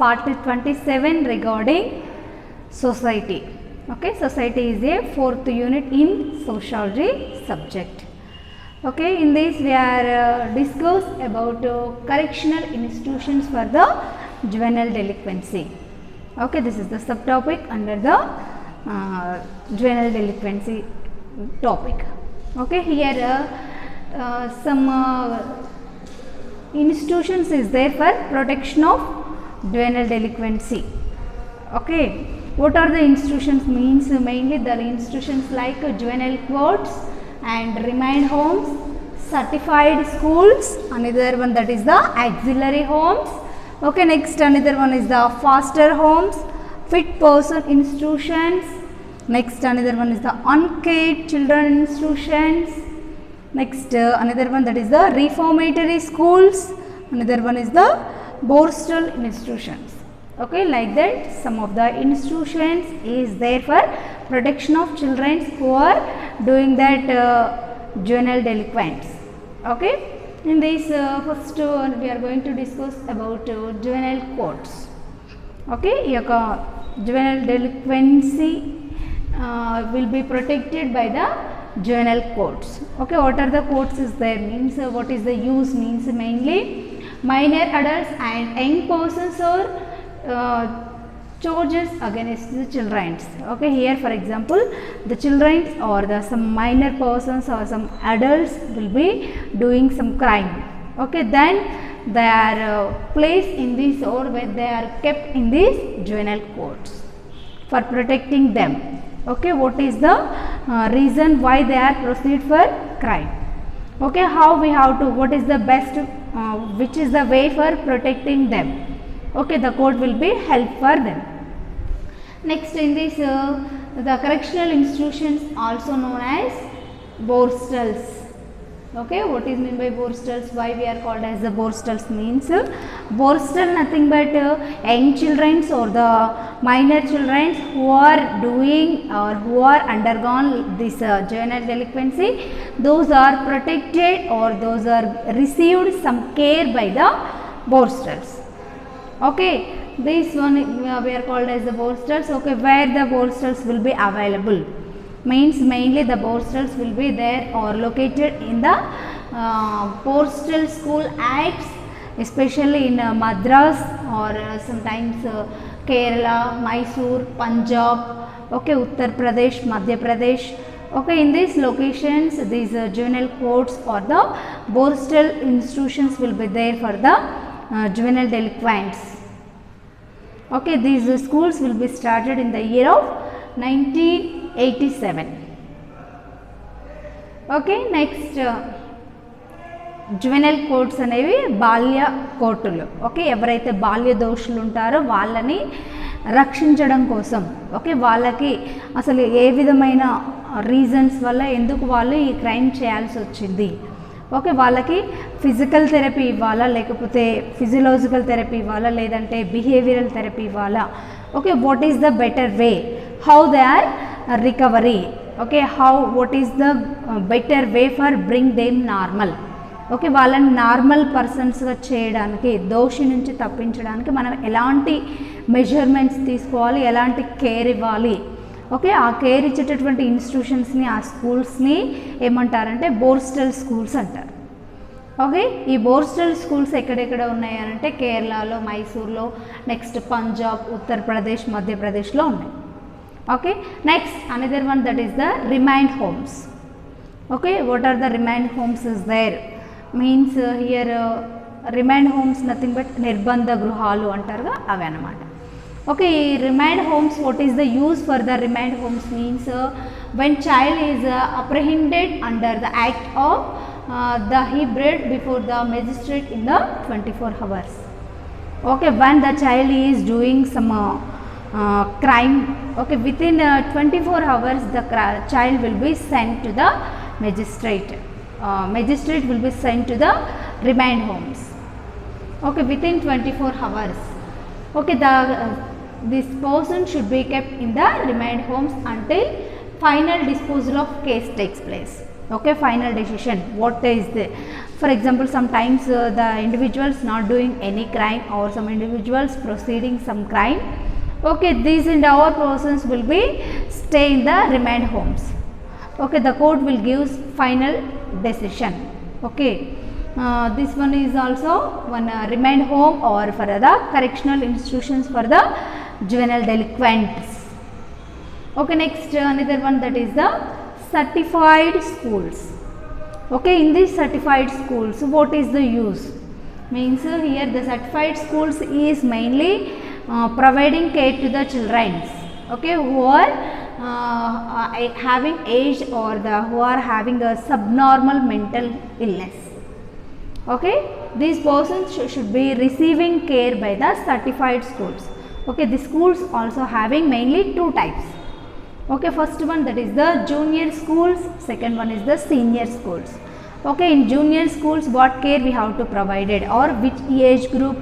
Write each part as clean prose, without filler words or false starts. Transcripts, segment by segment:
part 27 regarding society. Okay, society is a 4th unit in sociology subject. Okay, in this we are discuss about correctional institutions for the juvenile delinquency. Okay, this is the subtopic under the juvenile delinquency topic. Okay, here some institutions is there for protection of juvenile delinquency. Okay, what are the institutions means? Mainly the institutions like juvenile courts and remand homes, certified schools, another one that is the auxiliary homes. Okay, next another one is the foster homes, fit person institutions. Next another one is the uncared children institutions. Next another one that is the reformatory schools. Another one is the borstal institutions. Okay, like that some of the institutions is there for protection of children who are doing that juvenile delinquents. Okay, in this first we are going to discuss about juvenile courts. Okay, juvenile delinquency will be protected by the juvenile courts. Okay, what are the courts is there means what is the use means mainly minor adults and young persons or charges against the children. Okay, here for example the children or the some minor persons or some adults will be doing some crime. Okay, then they are placed in this or when they are kept in these juvenile courts for protecting them. Okay, what is the reason why they are proceed for crime? Okay, how we have to, what is the best, which is the way for protecting them? Okay, the court will be help for them. Next in this the correctional institutions also known as borstals. Okay, what is meant by borstals? Why we are called as the borstals means borstal nothing but young children or the minor children who are doing or who are undergone this juvenile delinquency, those are protected or those are received some care by the borstals. Okay, this one we are called as the borstals. Okay, where the borstals will be available means mainly the borstals will be there or located in the Borstal School Acts, especially in Madras or sometimes Kerala, Mysore, Punjab, okay, Uttar Pradesh, Madhya Pradesh. Okay, in these locations these juvenile courts or the borstal institutions will be there for the juvenile delinquents. Okay, these schools will be started in the year of 1987. Okay, next juvenile courts అనేవి బాల్య కోర్టులు. Okay, ఎవరైతే బాల్య దోషులు ఉంటారో వాళ్ళని రక్షించడం కోసం, ఓకే, వాళ్ళకి అసలు ఏ విధమైన రీజన్స్ వల్ల ఎందుకు వాళ్ళు ఈ క్రైమ్ చేయాల్సి వచ్చింది, ఓకే, వాళ్ళకి ఫిజికల్ థెరపీ ఇవ్వాలా లేకపోతే ఫిజియోలాజికల్ థెరపీ ఇవ్వాలా లేదంటే బిహేవియరల్ థెరపీ ఇవ్వాలా, okay, what is the better way, how they are recovery, okay, how what is the better way for bring them normal, okay, వాళ్ళని నార్మల్ పర్సన్స్గా చేయడానికి, దోషి నుంచి తప్పించడానికి మనం ఎలాంటి మెజర్మెంట్స్ తీసుకోవాలి, ఎలాంటి కేర్ ఇవ్వాలి, ఓకే, ఆ కేర్ ఇచ్చేటటువంటి ఇన్స్టిట్యూషన్స్ని ఆ స్కూల్స్ని ఏమంటారంటే బోర్స్టల్ స్కూల్స్ అంటారు. ఓకే, ఈ బోర్స్టల్ స్కూల్స్ ఎక్కడెక్కడ ఉన్నాయంటే కేరళలో, మైసూర్లో, నెక్స్ట్ పంజాబ్, ఉత్తరప్రదేశ్, మధ్యప్రదేశ్లో ఉన్నాయి. Okay, next another one that is the remind homes. Okay, what are the remind homes is there means here remind homes nothing but నిర్బంధ గృహాలు అంటారుగా అవి అన్నమాట. Okay, remand homes, what is the use for the remand homes means when child is apprehended under the act of the he brought before the magistrate in the 24 hours. Okay, when the child is doing some crime, okay, within 24 hours the child will be sent to the magistrate. Magistrate will be sent to the remand homes. Okay, within 24 hours. Okay, this person should be kept in the remand homes until final disposal of case takes place. Okay, final decision, what is the For example, sometimes the individuals not doing any crime or some individuals proceeding some crime. Okay, these and all persons will be stay in the remand homes. Okay, the court will give final decision. Okay, this one is also one remand home or for the correctional institutions for the juvenile delinquents. Okay, next another one, that is the certified schools. Okay, in these certified schools, what is the use? Means here the certified schools is mainly providing care to the children, okay, who are having age or who are having a subnormal mental illness. Okay, these persons should be receiving care by the certified schools. Okay, the schools also having mainly two types. Okay, first one, that is the junior schools, second one is the senior schools. Okay, in junior schools what care we have to provided, or which age group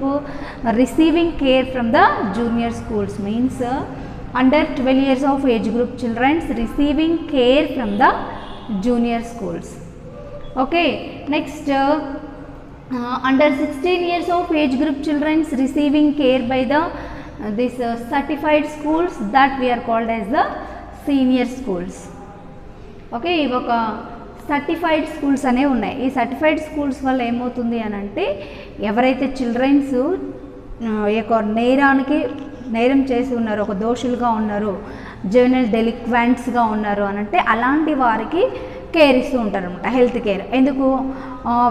receiving care from the junior schools, means under 12 years of age group children receiving care from the junior schools. Okay, next under 16 years of age group children receiving care by the this certified schools, that we are called as the senior schools. Okay, ఇవొక certified schools అనేవి ఉన్నాయి. ఈ certified schools వల్ల ఏమవుతుంది అని అంటే, ఎవరైతే children's యొక్క నేరం చేసి ఉన్నారు, ఒక దోషులుగా ఉన్నారు, జువెనైల్ డెలిక్వెంట్స్గా ఉన్నారు అని అంటే, అలాంటి వారికి కేర్ ఇస్తూ ఉంటారు అనమాట, హెల్త్ కేర్. ఎందుకు?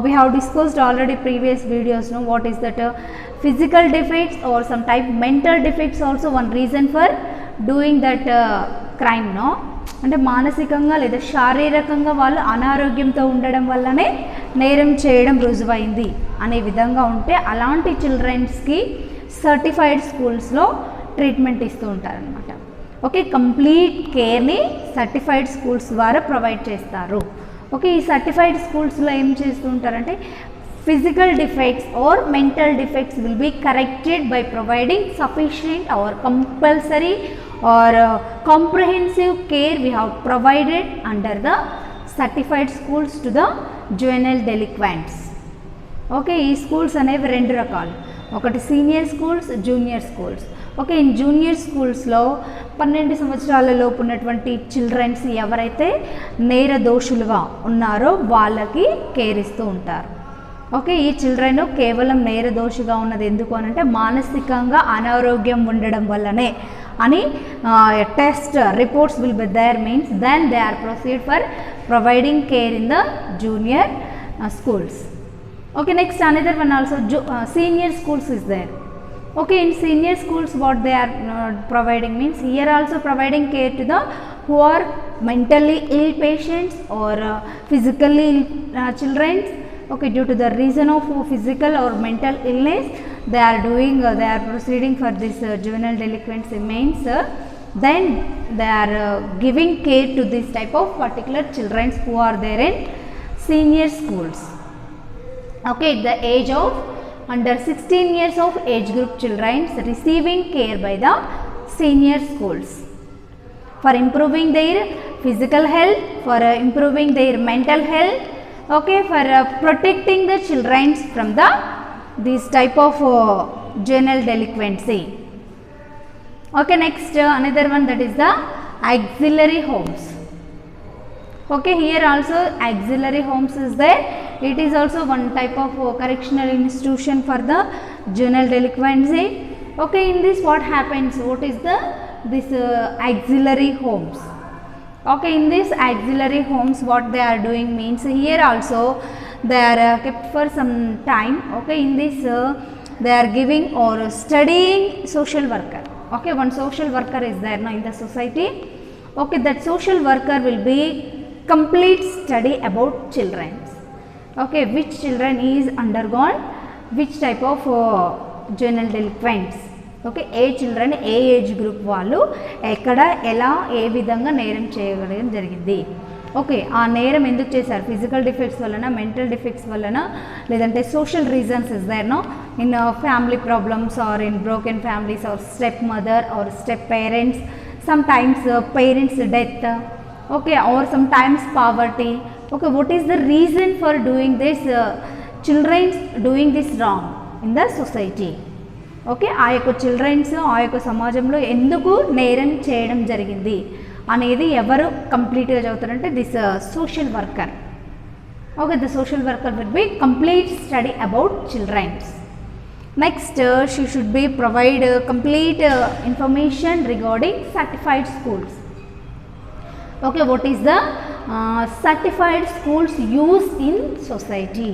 We have discussed already previous వీడియోస్లో what is that physical defects or some type mental defects also one reason for doing that crime, no? అంటే మానసికంగా లేదా శారీరకంగా వాళ్ళు అనారోగ్యంతో ఉండడం వల్లనే నేరం చేయడం రుజువైంది అనే విధంగా ఉంటే, అలాంటి చిల్డ్రన్స్కి సర్టిఫైడ్ స్కూల్స్లో ట్రీట్మెంట్ ఇస్తూ ఉంటారనమాట. ఓకే, కంప్లీట్ కేర్ని సర్టిఫైడ్ స్కూల్స్ ద్వారా ప్రొవైడ్ చేస్తారు. ఓకే, ఈ సర్టిఫైడ్ స్కూల్స్లో ఏం చేస్తూ ఉంటారంటే, physical defects or mental defects will be corrected by providing sufficient or compulsory or comprehensive care we have provided under the certified schools to the juvenile delinquents. Okay, ఈ schools అనేవి రెండు రకాలు, ఒకటి senior schools, junior schools. Okay, in junior స్కూల్స్లో 12 సంవత్సరాల లోపు ఉన్నటువంటి children's ఎవరైతే నేర దోషులుగా ఉన్నారో వాళ్ళకి కేర్ ఇస్తూ ఉంటారు. ఓకే, ఈ చిల్డ్రన్ కేవలం నేరదోషిగా ఉన్నది ఎందుకు అని అంటే, మానసికంగా అనారోగ్యం ఉండడం వల్లనే అని test reports will be there, means then they are proceed for providing care in the junior schools. Okay, next another one also senior schools is there. Okay, in senior schools what they are providing means, here also providing care to the who are mentally ill patients or physically ill children. Okay, due to the reason of physical or mental illness they are doing they are proceeding for this juvenile delinquency, means then they are giving care to this type of particular children who are there in senior schools. Okay, the age of under 16 years of age group children receiving care by the senior schools for improving their physical health, for improving their mental health. Okay, for protecting the children from the this type of juvenile delinquency. Okay, next another one, that is the auxiliary homes. Okay, here also auxiliary homes is there. It is also one type of correctional institution for the juvenile delinquency. Okay, in this what happens, what is the this auxiliary homes? Okay, in this auxiliary homes what they are doing means, here also they are kept for some time. Okay, in this they are giving or studying social worker. Okay, one social worker is there now in the society. Okay, that social worker will be complete study about children. Okay, which children is undergone which type of juvenile delinquents. Okay, A children A age group వాళ్ళు ఎక్కడ ఎలా ఏ విధంగా నేరం చేయగలగడం జరిగింది. Okay, ఆ నేరం ఎందుకు చేశారు, ఫిజికల్ డిఫెక్ట్స్ వలన, మెంటల్ డిఫెక్ట్స్ వలన, లేదంటే social reasons is there no in family problems or in broken families or step mother or step parents, some times parents death. Okay, or some times poverty. Okay, what is the reason for doing this children's doing this wrong in the society. Okay, ఆ యొక్క children's ఆ యొక్క సమాజంలో ఎందుకు నేరం చేయడం జరిగింది అనేది ఎవరు కంప్లీట్గా చదువుతారంటే this social worker. Okay, the social worker will be complete study about childrens. Next she should be provide complete information regarding certified schools. Okay, what is the certified schools used in society?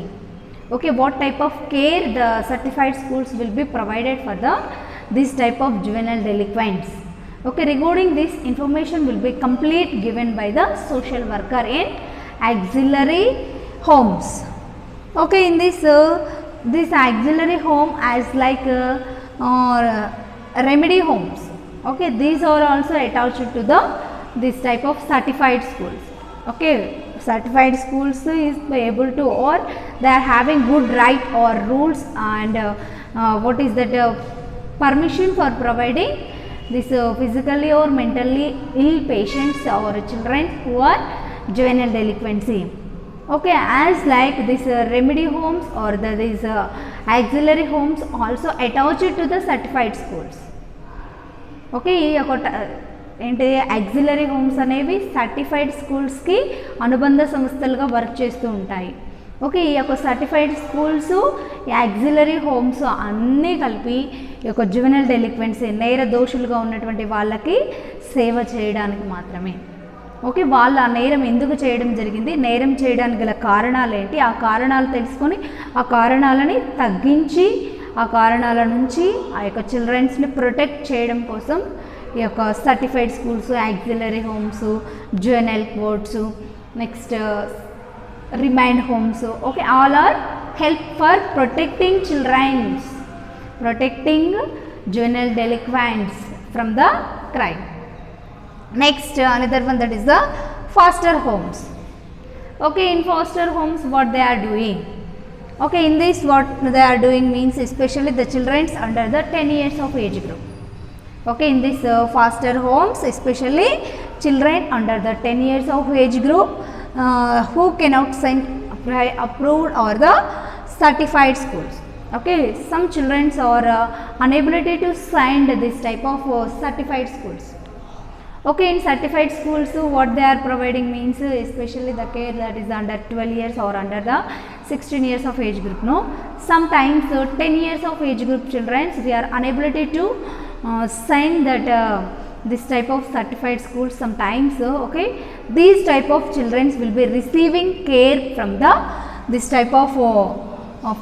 Okay, what type of care the certified schools will be provided for the this type of juvenile delinquents. Okay, regarding this information will be complete given by the social worker in auxiliary homes. Okay, in this auxiliary home as like remedy homes. Okay, these are also attached to the this type of certified schools. Okay, certified schools is able to, or they are having good right or rules and what is that permission for providing this physically or mentally ill patients or children who are juvenile delinquency. Okay, as like this remedy homes or these auxiliary homes also attached to the certified schools. Okay, ఏంటి auxiliary homes అనేవి certified స్కూల్స్కి అనుబంధ సంస్థలుగా work చేస్తూ ఉంటాయి. Okay, ఈ యొక్క certified schools auxiliary homes అన్నీ కలిపి ఈ యొక్క జువెనైల్ డెలిక్వెన్సీ నేర దోషులుగా ఉన్నటువంటి వాళ్ళకి సేవ చేయడానికి మాత్రమే. ఓకే, వాళ్ళు ఆ నేరం ఎందుకు చేయడం జరిగింది, నేరం చేయడానికి గల కారణాలు ఏంటి, ఆ కారణాలు తెలుసుకొని ఆ కారణాలని తగ్గించి ఆ కారణాల నుంచి ఆ యొక్క చిల్డ్రన్స్ని ప్రొటెక్ట్ చేయడం కోసం ఈ యొక్క certified schools, auxiliary homes, juvenile courts, next remand homes. Okay, all are help for protecting childrens, protecting juvenile delinquents from the crime. Next another one, that is the foster homes. Okay, in foster homes what they are doing? Okay, in this what they are doing means especially the children under the 10 years of age group. Okay, in this foster homes especially children under the 10 years of age group who cannot send approved or the certified schools. Okay, some children are unable to send this type of certified schools. Okay, in certified schools what they are providing means especially the care that is under 12 years or under the 16 years of age group. No, sometimes 10 years of age group children we are unable to send that this type of certified schools sometimes. Okay, these type of children will be receiving care from the this type of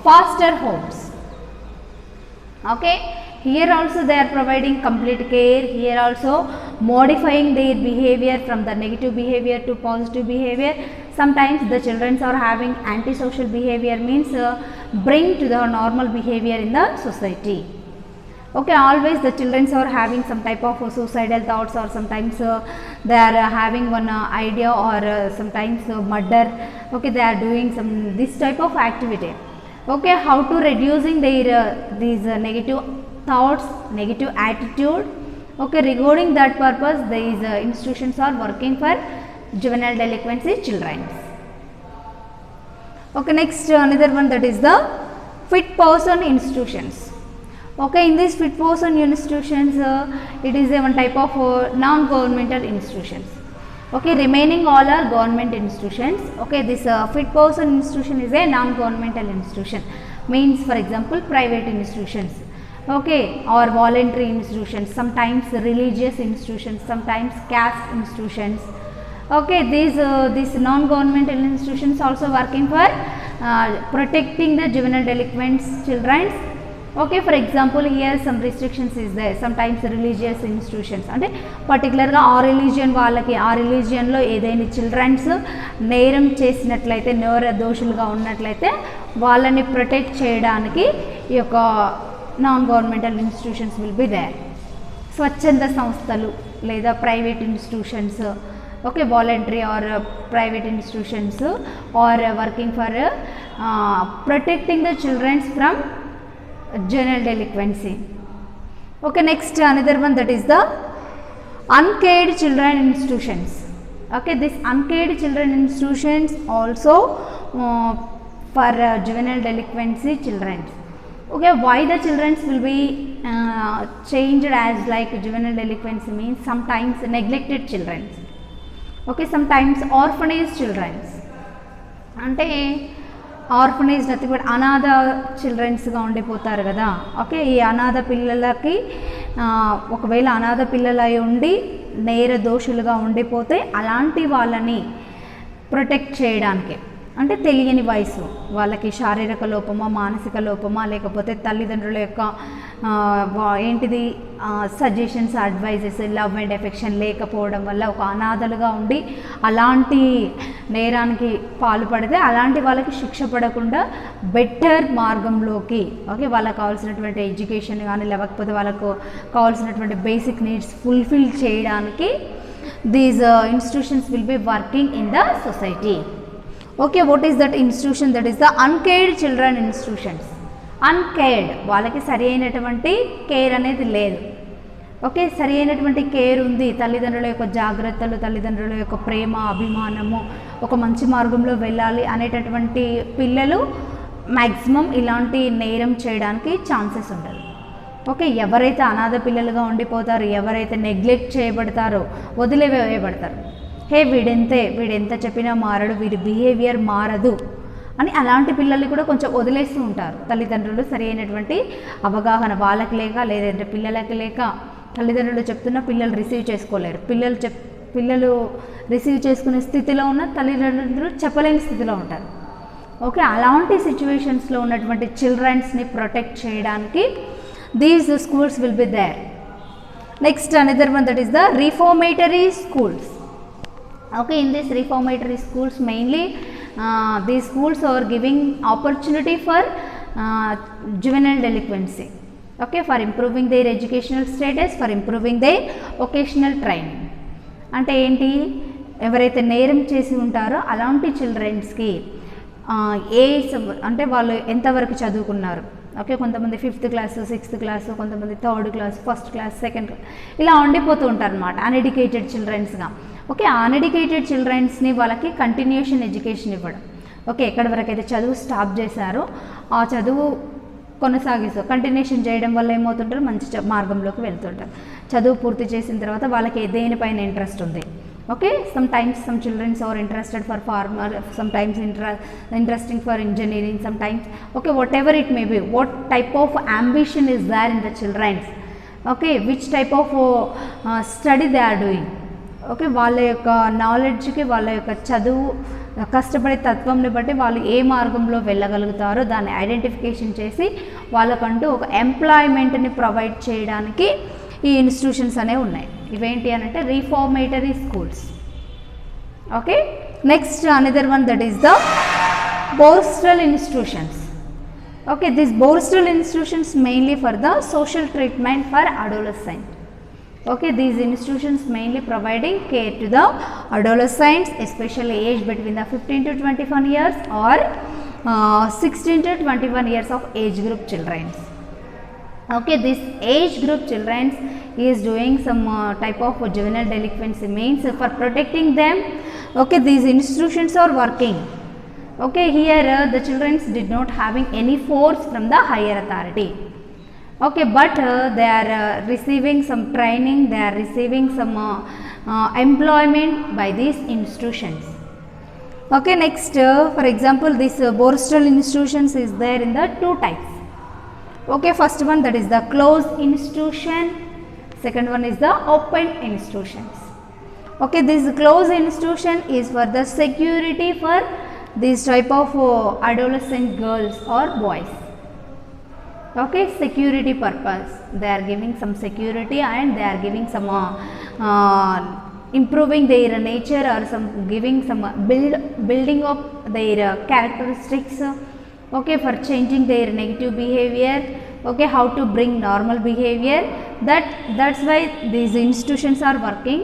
foster homes. Okay, here also they are providing complete care, here also modifying their behavior from the negative behavior to positive behavior. Sometimes the children are having antisocial behavior means bring to the normal behavior in the society. Okay, always the children are having some type of suicidal thoughts or sometimes they are having one idea or sometimes murder. Okay, they are doing some this type of activity. Okay, how to reducing their these negative thoughts, negative attitude. Okay, regarding that purpose these institutions are working for juvenile delinquency children. Okay, next another one, that is the fit person institutions. Okay, in this fit person institutions it is a one type of non-governmental institutions. Okay, remaining all are government institutions. Okay, this fit person institution is a non-governmental institution, means for example private institutions. Okay, or voluntary institutions, sometimes religious institutions, sometimes caste institutions. Okay, these non-governmental institutions also working for protecting the juvenile delinquents children. Okay, for example here some restrictions is there, sometimes religious institutions అంటే పర్టికులర్గా ఆ religion వాళ్ళకి ఆ రిలీజియన్లో ఏదైనా children's నేరం చేసినట్లయితే నేర దోషులుగా ఉన్నట్లయితే వాళ్ళని ప్రొటెక్ట్ చేయడానికి ఈ యొక్క non governmental institutions will be there. స్వచ్ఛంద సంస్థలు లేదా private institutions. Okay, voluntary or private institutions are working for protecting the children's from juvenile delinquency. Okay, next another one, that is the uncared children institutions. Okay, this uncared children institutions also for juvenile delinquency children. Okay, why the children will be changed as like juvenile delinquency means sometimes neglected children. Okay, sometimes orphanage children. అంటే orphanage nothing but అనాథ చిల్డ్రన్స్గా ఉండిపోతారు కదా. Okay, ఈ అనాథ పిల్లలకి ఒకవేళ అనాథ పిల్లలై ఉండి నేర దోషులుగా ఉండిపోతే అలాంటి వాళ్ళని ప్రొటెక్ట్ చేయడానికి, అంటే తెలియని వయసు వాళ్ళకి శారీరక లోపమా మానసిక లోపమా లేకపోతే తల్లిదండ్రుల యొక్క ఏంటిది suggestions advises love and affection లేకపోవడం వల్ల ఒక అనాథలుగా ఉండి అలాంటి నేరానికి పాల్పడితే అలాంటి వాళ్ళకి శిక్ష పడకుండా బెటర్ మార్గంలోకి, ఓకే, వాళ్ళకి కావాల్సినటువంటి ఎడ్యుకేషన్ కానీ లేకపోతే వాళ్ళకు కావాల్సినటువంటి బేసిక్ నీడ్స్ ఫుల్ఫిల్ చేయడానికి these institutions will be working in the society. Okay, what is that institution? That is the అన్కేర్డ్ children institutions. అన్కేర్డ్, వాళ్ళకి సరి అయినటువంటి కేర్ అనేది లేదు. ఓకే, సరి అయినటువంటి కేర్ ఉంది, తల్లిదండ్రుల యొక్క జాగ్రత్తలు, తల్లిదండ్రుల యొక్క ప్రేమ అభిమానము, ఒక మంచి మార్గంలో వెళ్ళాలి అనేటటువంటి పిల్లలు మ్యాక్సిమం ఇలాంటి నేరం చేయడానికి ఛాన్సెస్ ఉండదు. ఓకే, ఎవరైతే అనాథ పిల్లలుగా ఉండిపోతారో, ఎవరైతే నెగ్లెక్ట్ చేయబడతారో, వదిలివేయబడతారు, హే వీడెంత చెప్పినా మారడు, వీడి బిహేవియర్ మారదు అని అలాంటి పిల్లల్ని కూడా కొంచెం వదిలేస్తూ ఉంటారు తల్లిదండ్రులు. సరి అయినటువంటి అవగాహన వాళ్ళకి లేక, లేదంటే పిల్లలకి లేక, తల్లిదండ్రులు చెప్తున్నా పిల్లలు రిసీవ్ చేసుకోలేరు, పిల్లలు రిసీవ్ చేసుకునే స్థితిలో ఉన్న తల్లిదండ్రులు చెప్పలేని స్థితిలో ఉంటారు. ఓకే, అలాంటి సిచ్యువేషన్స్లో ఉన్నటువంటి చిల్డ్రన్స్ని ప్రొటెక్ట్ చేయడానికి these schools will be there. Next another one, that is the reformatory schools. Okay, in these reformatory schools mainly these schools are giving opportunity for juvenile delinquency. Okay, for improving their educational status, for improving their vocational training. అంటే ఏంటి, ఎవరైతే నేరం చేసి ఉంటారో అలాంటి చిల్డ్రన్స్కి age అంటే వాళ్ళు ఎంతవరకు చదువుకున్నారు. ఓకే, కొంతమంది 5th క్లాసు 6th క్లాసు, కొంతమంది 3rd class 1st class 2nd class ఇలా ఉండిపోతూ ఉంటారు అన్నమాట అన్ఎడ్యుకేటెడ్ చిల్డ్రన్స్గా. ఓకే, అన్ఎడ్యుకేటెడ్ చిల్డ్రన్స్ని వాళ్ళకి కంటిన్యూషన్ ఎడ్యుకేషన్ ఇవ్వడం. ఓకే, ఎక్కడి వరకు అయితే చదువు స్టాప్ చేశారో ఆ చదువు కొనసాగిస్తారు, కంటిన్యూషన్ చేయడం వల్ల ఏమవుతుంటారు, మంచి మార్గంలోకి వెళ్తుంటారు. చదువు పూర్తి చేసిన తర్వాత వాళ్ళకి దేనిపైన ఇంట్రెస్ట్ ఉంది. Okay, sometimes some children are interested for farmer, sometimes interesting for engineering, sometimes okay, whatever it may be, what type of ambition is there in the children. Okay, which type of study they are doing. Okay, వాళ్ళ యొక్క నాలెడ్జ్కి, వాళ్ళ యొక్క చదువు కష్టపడే తత్వంని బట్టి వాళ్ళు ఏ మార్గంలో వెళ్ళగలుగుతారో దాన్ని ఐడెంటిఫికేషన్ చేసి వాళ్ళకంటూ ఒక ఎంప్లాయ్మెంట్ని ప్రొవైడ్ చేయడానికి ఈ ఇన్స్టిట్యూషన్స్ అనేవి ఉన్నాయి. ఇవేంటి అని అంటే reformatory schools. Okay, next another one, that is the borstal institutions. Okay, this borstal institutions mainly for the social treatment for adolescent. Okay, these institutions mainly providing care to the adolescents, especially aged between the 15 to 21 years or 16 to 21 years of age group children. Okay, this age group children is doing some type of juvenile delinquency, means for protecting them. Okay, these institutions are working. Okay, here the children did not having any force from the higher authority. Okay, but they are receiving some training, they are receiving some employment by these institutions. Okay, next for example this Borstal institutions is there in the two types. Okay, first one, that is the closed institution, second one is the open institutions. Okay, this closed institution is for the security for this type of adolescent girls or boys. Okay, security purpose, they are giving some security and they are giving some improving their nature or some giving some building up their characteristics. Okay, for changing their negative behavior. Okay, how to bring normal behavior. That's why these institutions are working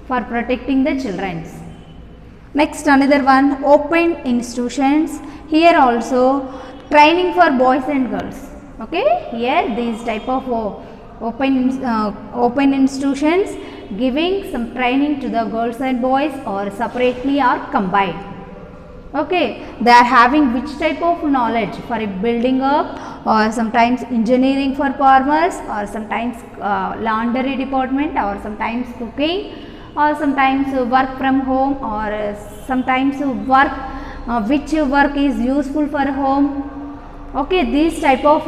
for protecting the children. Next, another one, open institutions. Here also training for boys and girls. Okay, here these type of open institutions giving some training to the girls and boys or separately or combined. Okay, they are having which type of knowledge for building up, or sometimes engineering for farmers, or sometimes laundry department, or sometimes cooking, or sometimes work from home, or sometimes work which work is useful for home. Okay, these type of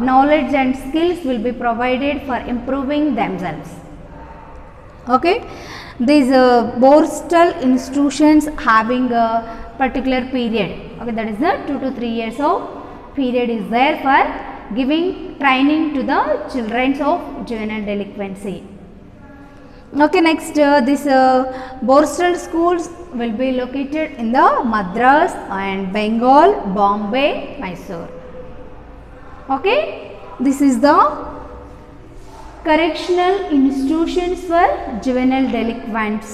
knowledge and skills will be provided for improving themselves. Okay, these Borstal institutions having a particular period, okay, that is the 2 to 3 years of period is there for giving training to the children of juvenile delinquency. Okay, next this Borstal schools will be located in the Madras and Bengal, Bombay, Mysore. Okay, this is the correctional institutions for juvenile delinquents.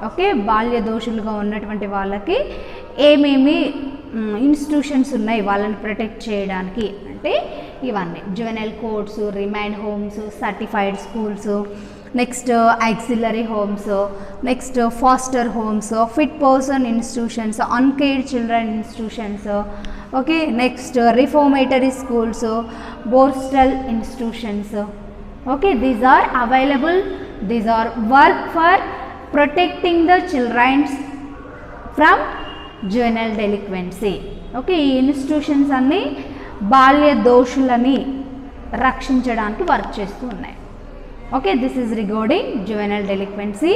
Okay, బాల్య దోషులుగా ఉన్నటువంటి వాళ్ళకి ఏమేమి institutions ఉన్నాయి వాళ్ళని protect చేయడానికి అంటే ఇవన్నీ juvenile courts, remand homes, certified schools, next auxiliary homes, next foster homes, fit person institutions, uncared children institutions. Okay, next reformatory schools, borstal institutions. Okay, these are available, these are work for protecting the children from juvenile delinquency. Okay, ఈ institutions అన్ని బాల్య దోషులని రక్షించడానికి work చేస్తూ ఉన్నాయి. Okay, this is regarding juvenile delinquency.